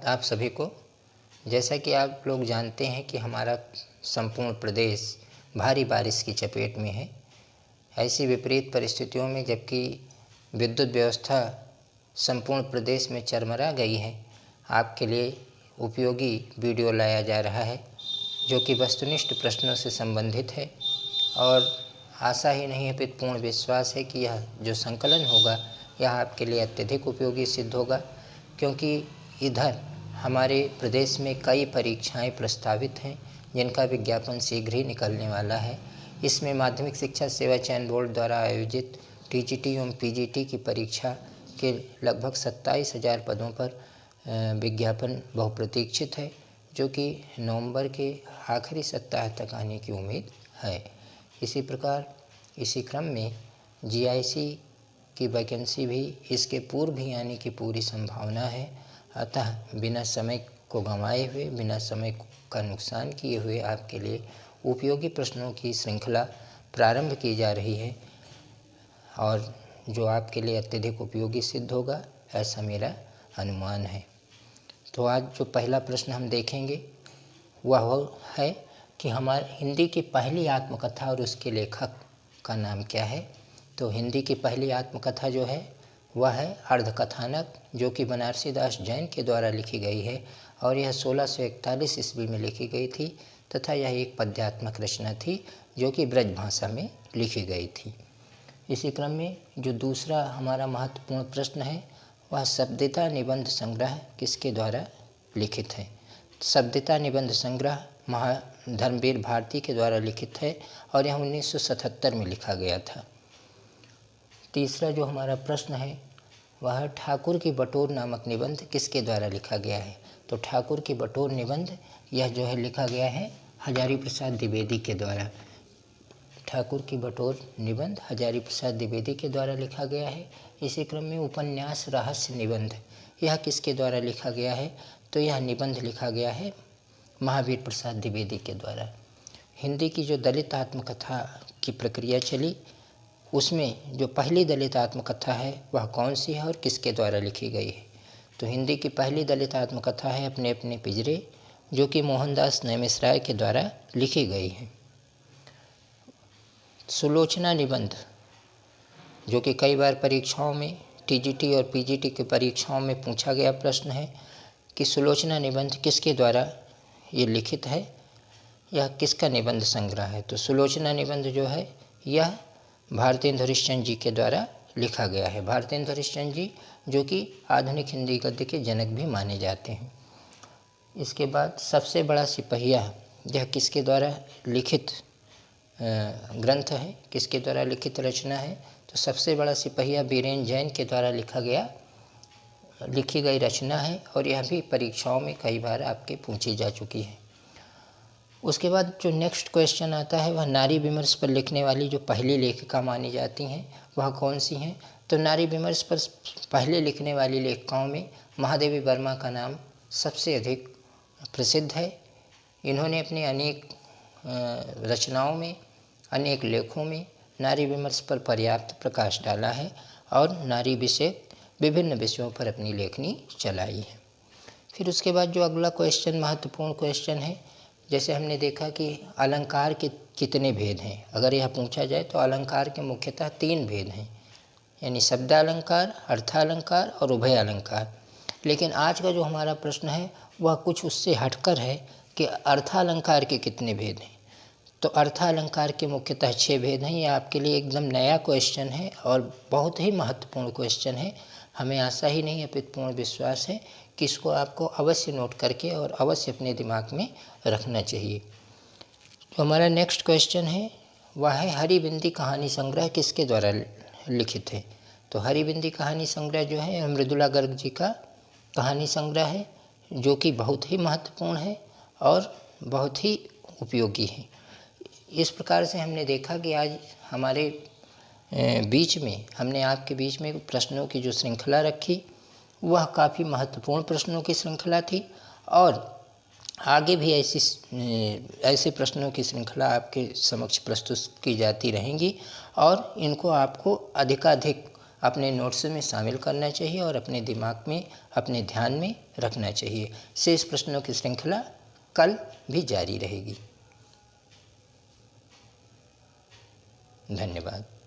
आप सभी को। जैसा कि आप लोग जानते हैं कि हमारा संपूर्ण प्रदेश भारी बारिश की चपेट में है। ऐसी विपरीत परिस्थितियों में जबकि विद्युत व्यवस्था संपूर्ण प्रदेश में चरमरा गई है, आपके लिए उपयोगी वीडियो लाया जा रहा है जो कि वस्तुनिष्ठ प्रश्नों से संबंधित है। और आशा ही नहीं है, पूर्ण विश्वास है कि यह जो संकलन होगा यह आपके लिए अत्यधिक उपयोगी सिद्ध होगा, क्योंकि इधर हमारे प्रदेश में कई परीक्षाएं प्रस्तावित हैं जिनका विज्ञापन शीघ्र ही निकलने वाला है। इसमें माध्यमिक शिक्षा सेवा चयन बोर्ड द्वारा आयोजित टीजीटी एवं पीजीटी की परीक्षा के लगभग 27,000 पदों पर विज्ञापन बहुप्रतीक्षित है, जो कि नवंबर के आखिरी सप्ताह तक आने की उम्मीद है। इसी प्रकार इसी क्रम में जीआईसी की वैकेंसी भी इसके पूर्व भी आने की पूरी संभावना है। अतः बिना समय को गंवाए हुए, बिना समय का नुकसान किए हुए आपके लिए उपयोगी प्रश्नों की श्रृंखला प्रारंभ की जा रही है और जो आपके लिए अत्यधिक उपयोगी सिद्ध होगा, ऐसा मेरा अनुमान है। तो आज जो पहला प्रश्न हम देखेंगे वह है कि हमारे हिंदी की पहली आत्मकथा और उसके लेखक का नाम क्या है। तो हिंदी की पहली आत्मकथा जो है वह है अर्धकथानक, जो कि बनारसी दास जैन के द्वारा लिखी गई है और यह 1641 ईस्वी में लिखी गई थी तथा यह एक पद्यात्मक रचना थी जो कि ब्रज भाषा में लिखी गई थी। इसी क्रम में जो दूसरा हमारा महत्वपूर्ण प्रश्न है वह सद्यता निबंध संग्रह किसके द्वारा लिखित है। सद्यता निबंध संग्रह धर्मवीर भारती के द्वारा लिखित है और यह 1977 में लिखा गया था। तीसरा जो हमारा प्रश्न है वह ठाकुर की बटोर नामक निबंध किसके द्वारा लिखा गया है। तो ठाकुर की बटोर निबंध यह जो है लिखा गया है हजारी प्रसाद द्विवेदी के द्वारा। ठाकुर की बटोर निबंध हजारी प्रसाद द्विवेदी के द्वारा लिखा गया है। इसी क्रम में उपन्यास रहस्य निबंध यह किसके द्वारा लिखा गया है। तो यह निबंध लिखा गया है महावीर प्रसाद द्विवेदी के द्वारा। हिंदी की जो दलित आत्मकथा की प्रक्रिया चली उसमें जो पहली दलित आत्मकथा है वह कौन सी है और किसके द्वारा लिखी गई है। तो हिंदी की पहली दलित आत्मकथा है अपने अपने पिंजरे, जो कि मोहनदास नैमिषराय के द्वारा लिखी गई है। सुलोचना निबंध जो कि कई बार परीक्षाओं में टीजीटी और पीजीटी की परीक्षाओं में पूछा गया प्रश्न है कि सुलोचना निबंध किसके द्वारा ये लिखित है, यह किसका निबंध संग्रह है। तो सुलोचना निबंध जो है यह भारतेंदु हरिश्चंद्र जी के द्वारा लिखा गया है। भारतेंदु हरिश्चंद्र जी जो कि आधुनिक हिंदी गद्य के जनक भी माने जाते हैं। इसके बाद सबसे बड़ा सिपहिया यह किसके द्वारा लिखित ग्रंथ है, किसके द्वारा लिखित रचना है। तो सबसे बड़ा सिपहिया बीरेन जैन के द्वारा लिखी गई रचना है और यह भी परीक्षाओं में कई बार आपके पूछी जा चुकी है। उसके बाद जो नेक्स्ट क्वेश्चन आता है वह नारी विमर्श पर लिखने वाली जो पहली लेखिका मानी जाती हैं वह कौन सी हैं। तो नारी विमर्श पर पहले लिखने वाली लेखिकाओं में महादेवी वर्मा का नाम सबसे अधिक प्रसिद्ध है। इन्होंने अपने अनेक रचनाओं में, अनेक लेखों में नारी विमर्श पर पर्याप्त प्रकाश डाला है और नारी विषय विभिन्न विषयों पर अपनी लेखनी चलाई है। फिर उसके बाद जो अगला क्वेश्चन महत्वपूर्ण क्वेश्चन है, जैसे हमने देखा कि अलंकार के कितने भेद हैं। अगर यह पूछा जाए तो अलंकार के मुख्यतः 3 भेद हैं, यानी शब्दालंकार, अर्थालंकार और उभय अलंकार। लेकिन आज का जो हमारा प्रश्न है वह कुछ उससे हटकर है कि अर्थालंकार के कितने भेद हैं। तो अर्थालंकार के मुख्यतः 6 भेद हैं। यह आपके लिए एकदम नया क्वेश्चन है और बहुत ही महत्वपूर्ण क्वेश्चन है। हमें आशा ही नहीं अपितु पूर्ण विश्वास है कि इसको आपको अवश्य नोट करके और अवश्य अपने दिमाग में रखना चाहिए। तो हमारा नेक्स्ट क्वेश्चन है वह है हरिबिंदी कहानी संग्रह किसके द्वारा लिखित है। तो हरिबिंदी कहानी संग्रह जो है मृदुला गर्ग जी का कहानी संग्रह है, जो कि बहुत ही महत्वपूर्ण है और बहुत ही उपयोगी है। इस प्रकार से हमने देखा कि आज हमारे बीच में, हमने आपके बीच में प्रश्नों की जो श्रृंखला रखी वह काफ़ी महत्वपूर्ण प्रश्नों की श्रृंखला थी और आगे भी ऐसे प्रश्नों की श्रृंखला आपके समक्ष प्रस्तुत की जाती रहेंगी और इनको आपको अधिकाधिक अपने नोट्स में शामिल करना चाहिए और अपने दिमाग में, अपने ध्यान में रखना चाहिए। शेष प्रश्नों की श्रृंखला कल भी जारी रहेगी। धन्यवाद।